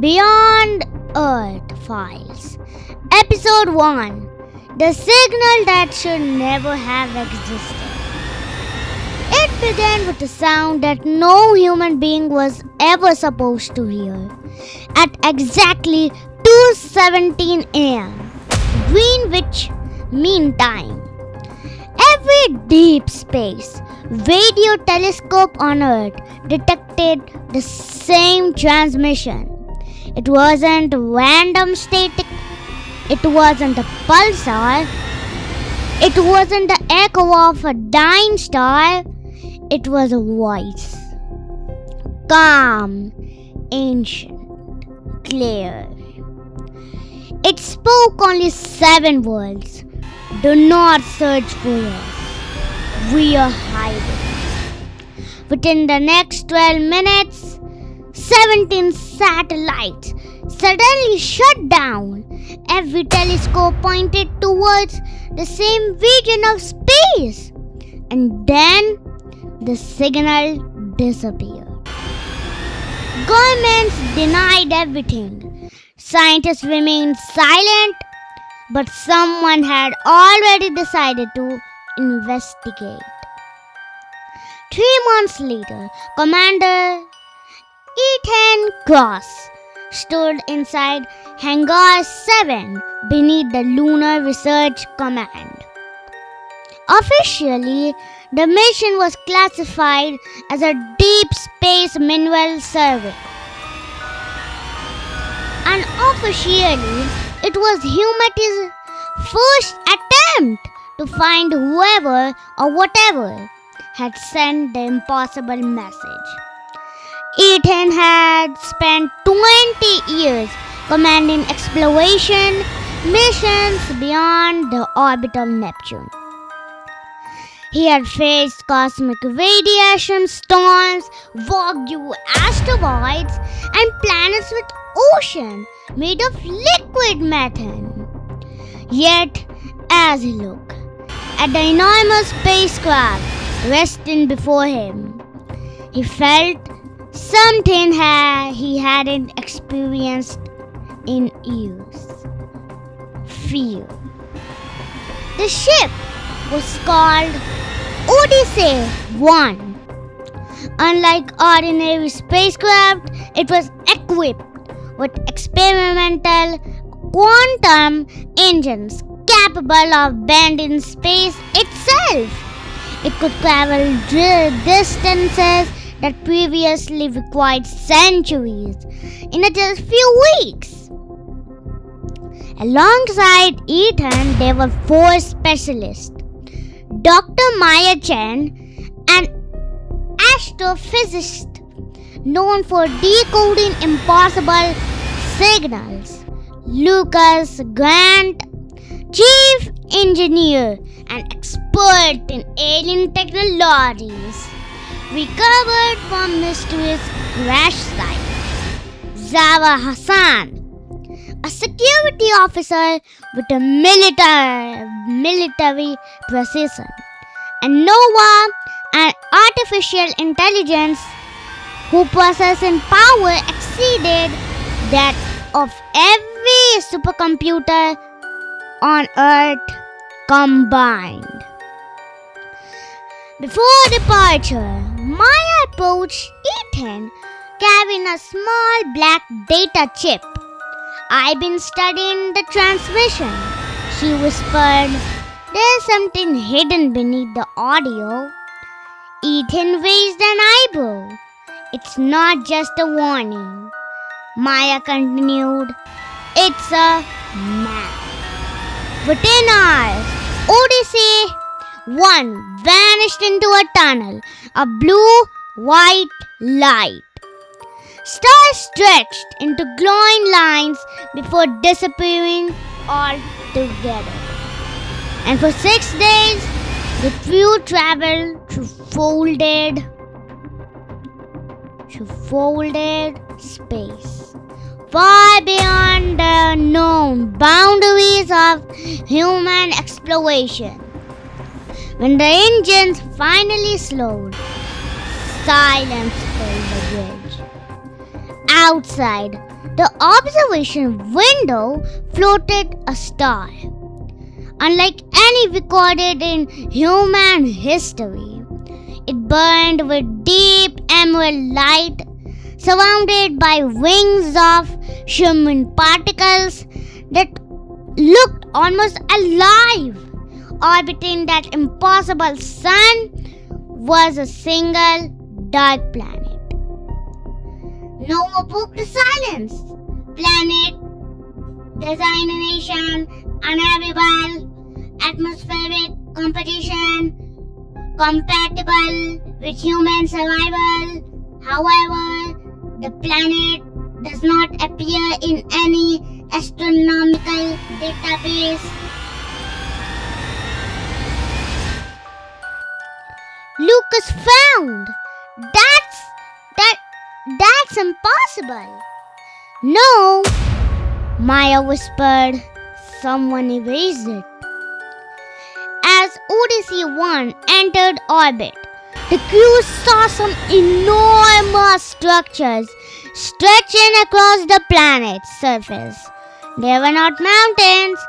Beyond Earth Files. Episode 1. The signal that should never have existed. It began with a sound that no human being was ever supposed to hear. At exactly 2:17 a.m. Greenwich Mean Time. Every deep space radio telescope on Earth detected the same transmission. It wasn't random static. It wasn't a pulsar. It wasn't the echo of a dying star. It was a voice. Calm, ancient, clear. It spoke only 7 words. Do not search for us. We are hiding. Within the next 12 minutes, 17 satellites suddenly shut down. Every telescope pointed towards the same region of space. And then the signal disappeared. Governments denied everything. Scientists remained silent. But someone had already decided to investigate. 3 months later, Commander Ethan Cross stood inside Hangar 7 beneath the Lunar Research Command. Officially, the mission was classified as a Deep Space Mineral Survey. Unofficially, it was humanity's first attempt to find whoever or whatever had sent the impossible message. Ethan had spent 20 years commanding exploration missions beyond the orbit of Neptune. He had faced cosmic radiation storms, Vogue asteroids, and planets with ocean made of liquid methane. Yet, as he looked at the enormous spacecraft resting before him, he felt something he hadn't experienced in years. Fear. The ship was called Odyssey 1. Unlike ordinary spacecraft, it was equipped with experimental quantum engines capable of bending space itself. It could travel distances that previously required centuries in just few weeks. Alongside Ethan, there were 4 specialists. Dr. Maya Chen, an astrophysicist known for decoding impossible signals. Lucas Grant, chief engineer and expert in alien technologies, recovered from mysterious crash site. Zava Hassan, a security officer with a military precision. And Nova, an artificial intelligence whose processing power exceeded that of every supercomputer on Earth combined. Before departure, Maya approached Ethan carrying a small black data chip. "I've been studying the transmission," she whispered. "There's something hidden beneath the audio." Ethan raised an eyebrow. "It's not just a warning," Maya continued. "It's a map." Within hours, Odyssey 1 vanished into a tunnel, a blue-white light. Stars stretched into glowing lines before disappearing altogether. And for 6 days, the crew traveled through folded space, far beyond the known boundaries of human exploration. When the engines finally slowed, silence filled the bridge. outside the observation window floated a star, unlike any recorded in human history. It burned with deep emerald light, surrounded by wings of shimmering particles that looked almost alive. Orbiting that impossible sun was a single dark planet. Nova broke the silence. Planet, designation, unavailable, atmospheric competition, compatible with human survival. However, the planet does not appear in any astronomical database. Lucas frowned. That's impossible. No, Maya whispered. Someone erased it. As Odyssey 1 entered orbit, the crew saw some enormous structures stretching across the planet's surface. They were not mountains.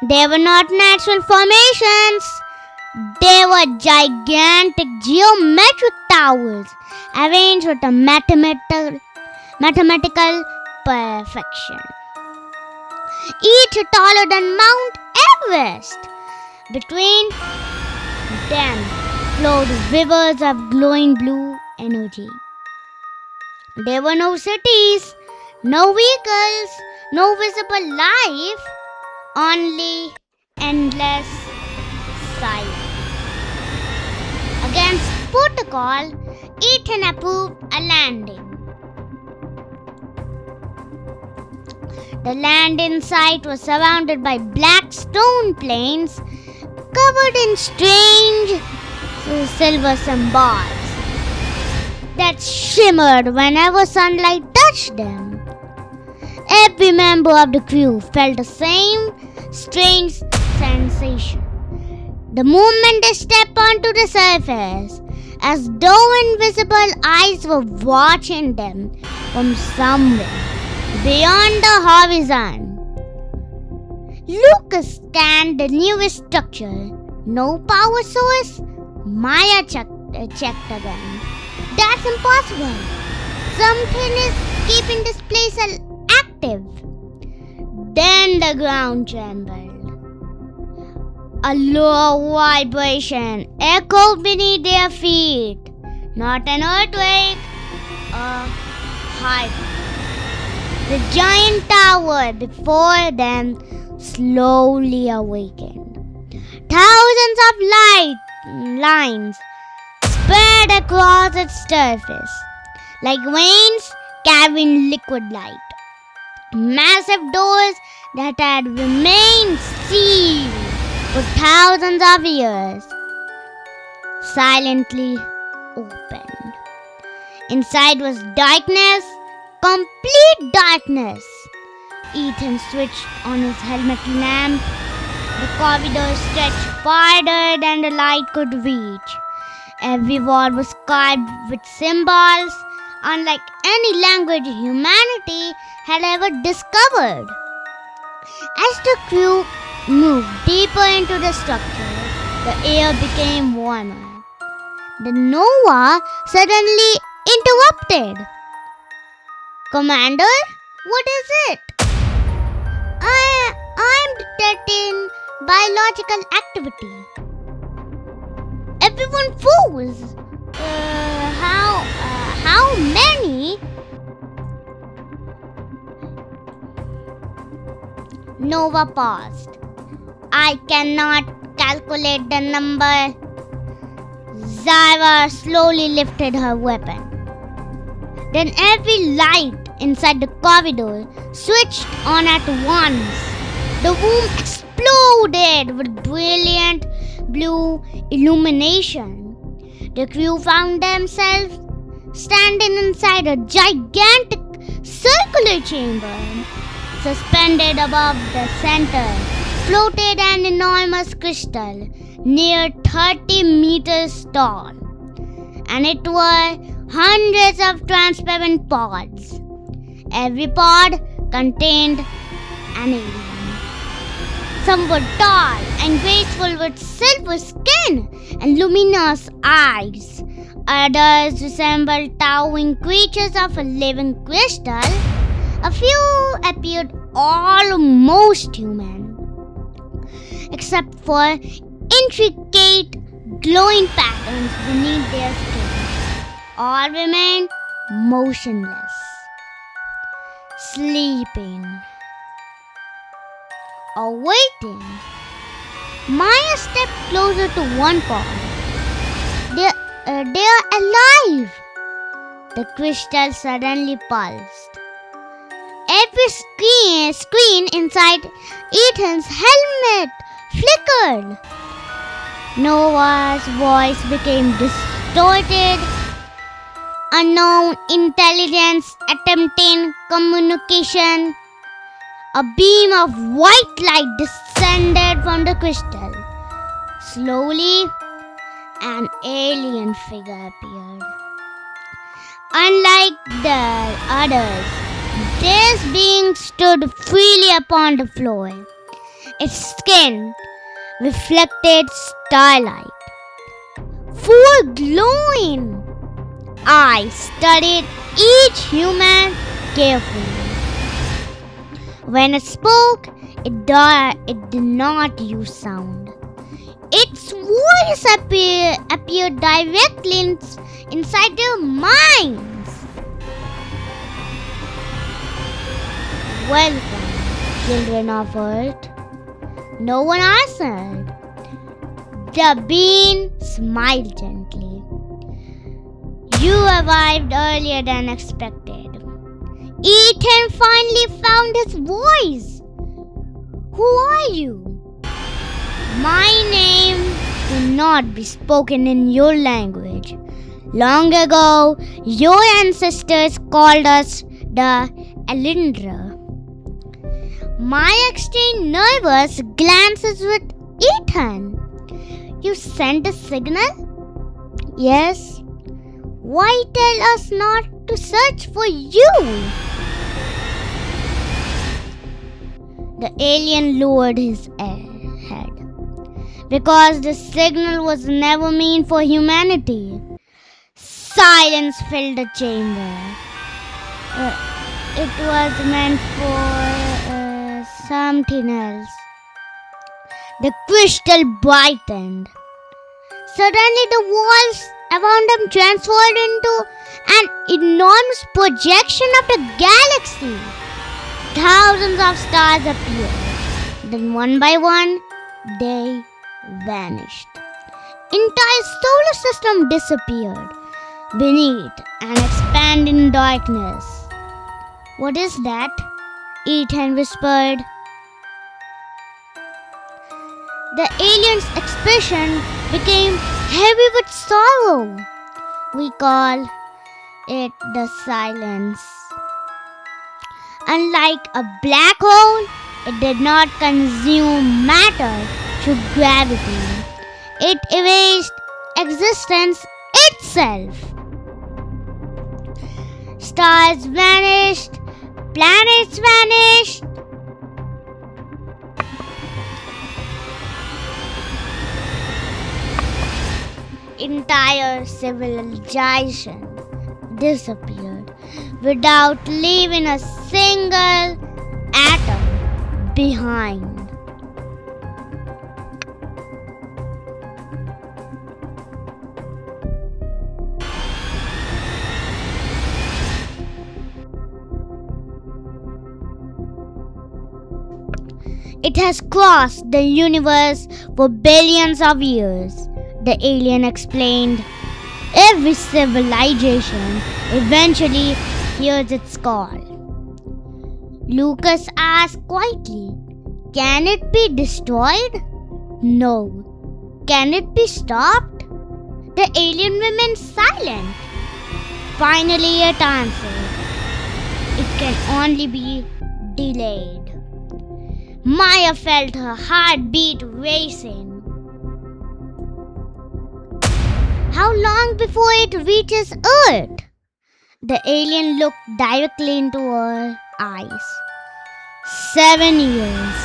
They were not natural formations. They were gigantic geometric towers arranged with a mathematical perfection. Each taller than Mount Everest. Between them flowed rivers of glowing blue energy. There were no cities, no vehicles, no visible life, only endless silence. Against protocol, Ethan approved a landing. The landing site was surrounded by black stone plains covered in strange silver symbols that shimmered whenever sunlight touched them. Every member of the crew felt the same strange sensation the moment they stepped onto the surface, as though invisible eyes were watching them from somewhere beyond the horizon. Lucas scanned the newest structure. No power source? Maya checked again. That's impossible. Something is keeping this place active. Then the ground trembled. A low vibration echoed beneath their feet. Not an earthquake, a heartbeat. The giant tower before them slowly awakened. Thousands of lines spread across its surface, like veins carrying liquid light. Massive doors that had remained sealed for thousands of years silently opened. Inside was darkness, complete darkness. Ethan switched on his helmet lamp. The corridor stretched farther than the light could reach. Every wall was carved with symbols unlike any language humanity had ever discovered. As the crew moved deeper into the structure, the air became warmer. The Nova suddenly interrupted. "Commander, what is it?" I'm detecting biological activity." Everyone froze. How many? Nova paused. "I cannot calculate the number." Zyra slowly lifted her weapon. Then every light inside the corridor switched on at once. The room exploded with brilliant blue illumination. The crew found themselves standing inside a gigantic circular chamber. Suspended above the center floated an enormous crystal near 30 meters tall, and it were hundreds of transparent pods. Every pod contained an alien. Some were tall and graceful with silver skin and luminous eyes. Others resembled towering creatures of a living crystal. A few appeared almost human, except for intricate glowing patterns beneath their skin. All remained motionless, sleeping, or waiting. Maya stepped closer to one pod. They're alive! The crystal suddenly pulsed. Every screen inside Ethan's helmet flickered. Nova's voice became distorted. Unknown intelligence attempting communication. A beam of white light descended from the crystal. Slowly, an alien figure appeared. Unlike the others, this being stood freely upon the floor. Its skin reflected starlight. Four glowing eyes studied each human carefully. When it spoke, it did not use sound. Its voice appeared directly inside their minds. Welcome, children of Earth. No one answered. The being smiled gently. You arrived earlier than expected. Ethan finally found his voice. Who are you? My name cannot be spoken in your language. Long ago, your ancestors called us the Elindra. Maya exchanged nervous glances with Ethan. You sent a signal? Yes. Why tell us not to search for you? The alien lowered his head. Because the signal was never meant for humanity. Silence filled the chamber. It was meant for something else. The crystal brightened. Suddenly the walls around them transformed into an enormous projection of the galaxy. Thousands of stars appeared. Then one by one, they vanished. Entire solar system disappeared beneath an expanding darkness. What is that? Ethan whispered. The alien's expression became heavy with sorrow. We call it the silence. Unlike a black hole, it did not consume matter through gravity. It erased existence itself. Stars vanished, planets vanished. Entire civilization disappeared without leaving a single atom behind. It has crossed the universe for billions of years, the alien explained. Every civilization eventually hears its call. Lucas asked quietly, "Can it be destroyed?" "No." "Can it be stopped?" The alien remained silent. Finally it answered, "It can only be delayed." Maya felt her heartbeat racing. How long before it reaches Earth? The alien looked directly into her eyes. 7 years.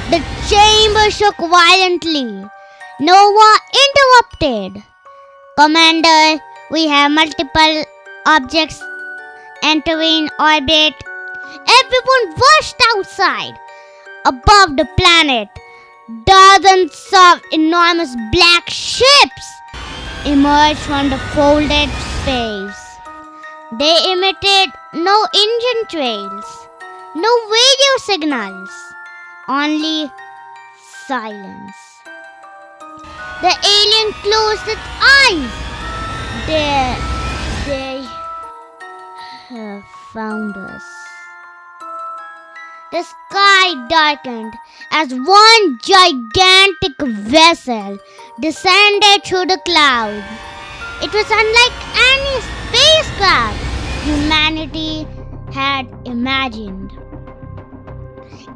The chamber shook violently. Nova interrupted. Commander, we have multiple objects entering orbit. Everyone rushed outside. Above the planet, dozens of enormous black ships emerged from the folded space. They emitted no engine trails, no radio signals, only silence. The alien closed its eyes. They have found us. The sky darkened as one gigantic vessel descended through the clouds. It was unlike any spacecraft humanity had imagined.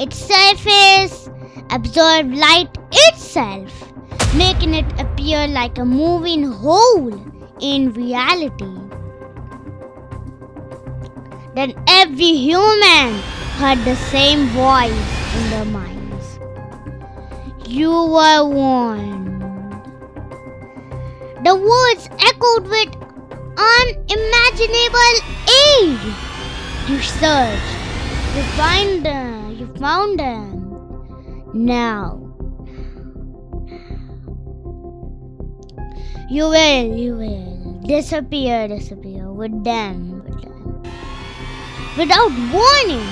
Its surface absorbed light itself, making it appear like a moving hole in reality. Then every human heard the same voice in their minds. You were warned. The words echoed with unimaginable aid. You searched. You found them. Now. You will disappear with them. Without warning,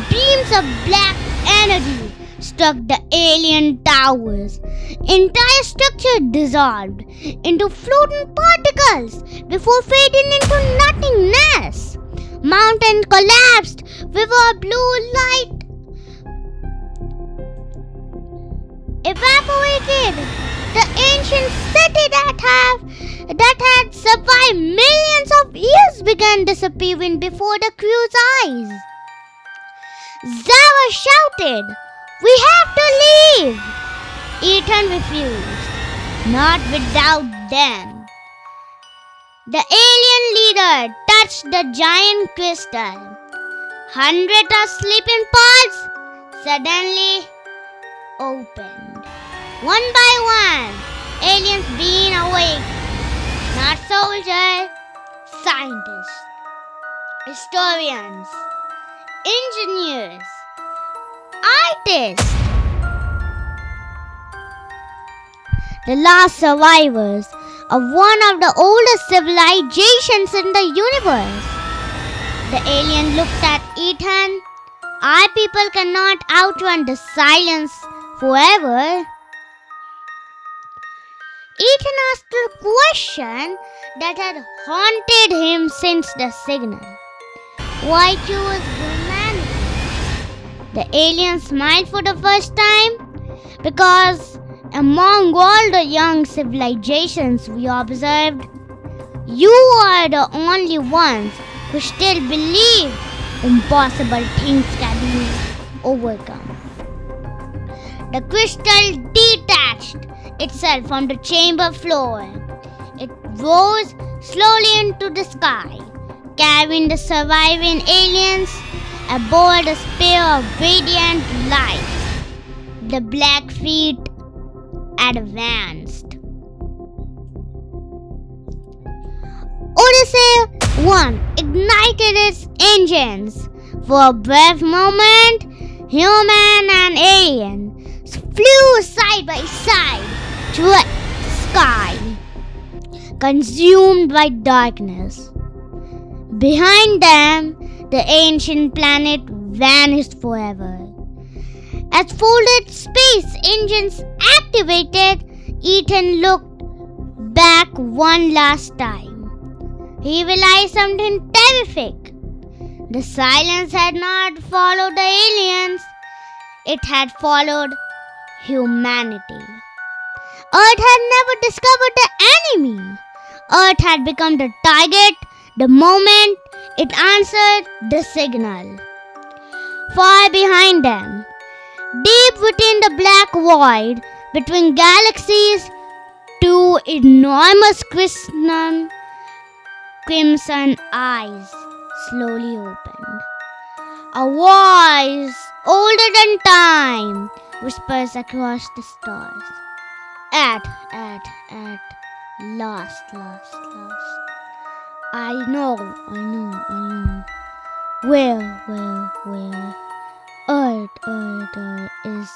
beams of black energy struck the alien towers. Entire structure dissolved into floating particles before fading into nothingness. Mountains collapsed, river blue light evaporated. The ancient city that had survived millions of years began disappearing before the crew's eyes. Zara shouted, "We have to leave!" Ethan refused. Not without them. The alien leader touched the giant crystal. Hundreds of sleeping pods suddenly opened. One by one, aliens being awake. Not soldiers, scientists, historians, engineers, artists. The last survivors of one of the oldest civilizations in the universe. The alien looked at Ethan. Our people cannot outrun the silence forever. Ethan asked a question that had haunted him since the signal. Why choose humanity? The alien smiled for the first time. Because among all the young civilizations we observed, you are the only ones who still believe impossible things can be overcome. The crystal detached itself from the chamber floor. It rose slowly into the sky, carrying the surviving aliens aboard a spear of radiant light. The black feet advanced. Odyssey 1 ignited its engines. For a brief moment, human and alien flew side by side through the sky, consumed by darkness. Behind them, the ancient planet vanished forever. As folded space engines activated, Ethan looked back one last time. He realized something terrific. The silence had not followed the aliens. It had followed humanity. Earth had never discovered the enemy. Earth had become the target the moment it answered the signal. Far behind them, deep within the black void between galaxies, two enormous crystal crimson eyes slowly opened. A voice older than time whispers across the stars. At last. I know. Where? Earth is